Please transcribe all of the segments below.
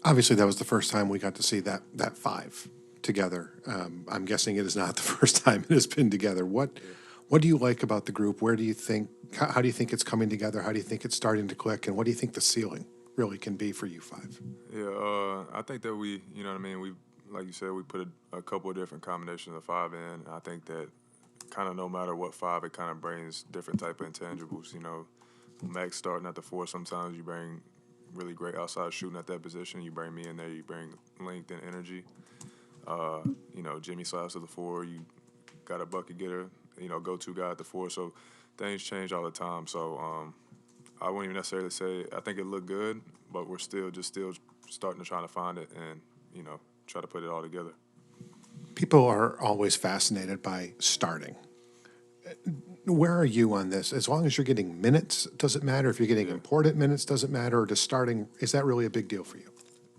Obviously, that was the first time we got to see that five together. I'm guessing it is not the first time it has been together. What do you like about the group? Where do you think? How do you think it's coming together? How do you think it's starting to click? And what do you think the ceiling really can be for you five? Yeah, I think that we, you know what I mean. We, like you said, we put a couple of different combinations of five in. I think that kind of no matter what five, it kind of brings different type of intangibles. You know, Max starting at the four. Sometimes you bring really great outside shooting at that position. You bring me in there. You bring length and energy. You know, Jimmy slides to the four. You got a bucket getter. You know, go-to guy at the four. So things change all the time. So I wouldn't even necessarily say I think it looked good, but we're still starting to try to find it and try to put it all together. People are always fascinated by starting. Where are you on this? As long as you're getting minutes, does it matter? If you're getting Yeah, important minutes, does it matter? Or does starting, is that really a big deal for you?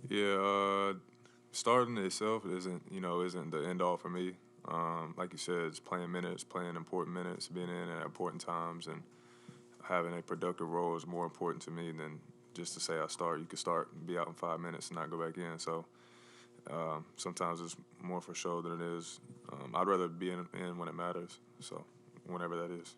yeah. Starting itself isn't the end all for me. Like you said, it's playing minutes, playing important minutes, being in at important times, and having a productive role is more important to me than just to say I start. You could start and be out in 5 minutes and not go back in. So sometimes it's more for show than it is. I'd rather be in when it matters. So whenever that is.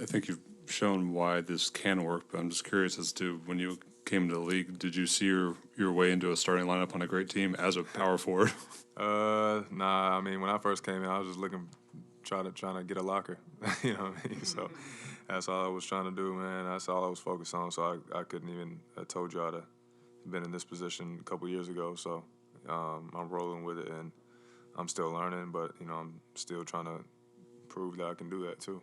I think you've shown why this can work, but I'm just curious as to when you came to the league, did you see your way into a starting lineup on a great team as a power forward? Nah. I mean, when I first came in, I was just looking, trying to get a locker. You know what I mean? So that's all I was trying to do, man. That's all I was focused on. So I couldn't even. I told you I'd have been in this position a couple years ago. So I'm rolling with it, and I'm still learning, but I'm still trying to prove that I can do that too.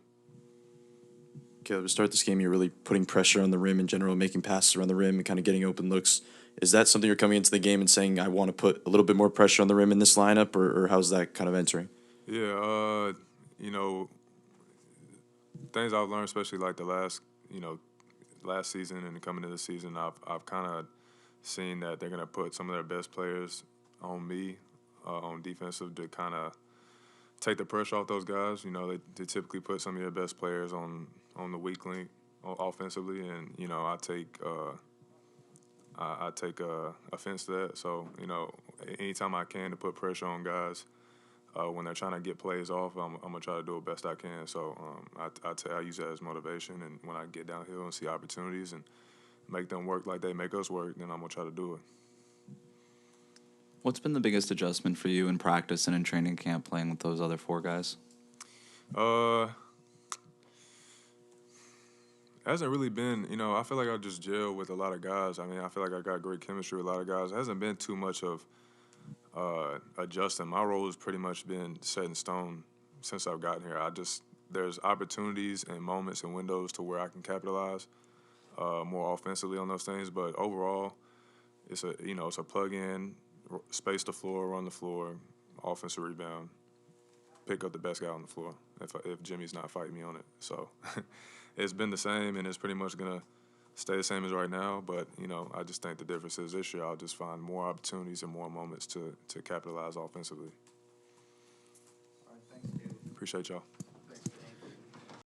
Caleb, to start this game, you're really putting pressure on the rim in general, making passes around the rim and kind of getting open looks. Is that something you're coming into the game and saying, I want to put a little bit more pressure on the rim in this lineup, or how's that kind of entering? Yeah, you know, things I've learned, especially like last season and coming into the season, I've kind of seen that they're gonna put some of their best players on me, on defensive to kind of take the pressure off those guys. You know, they typically put some of your best players on the weak link offensively, and I take offense to that. So anytime I can to put pressure on guys when they're trying to get plays off, I'm gonna try to do it best I can. So I use that as motivation, and when I get downhill and see opportunities and make them work like they make us work, then I'm gonna try to do it. What's been the biggest adjustment for you in practice and in training camp playing with those other four guys? Uh, hasn't really been, I feel like I just gel with a lot of guys. I mean, I feel like I got great chemistry with a lot of guys. It hasn't been too much of adjusting. My role has pretty much been set in stone since I've gotten here. There's opportunities and moments and windows to where I can capitalize more offensively on those things. But overall, it's a plug in, space the floor, run the floor, offensive rebound, pick up the best guy on the floor if Jimmy's not fighting me on it. So it's been the same, and it's pretty much gonna stay the same as right now. But I just think the difference is this year I'll just find more opportunities and more moments to capitalize offensively. Appreciate y'all.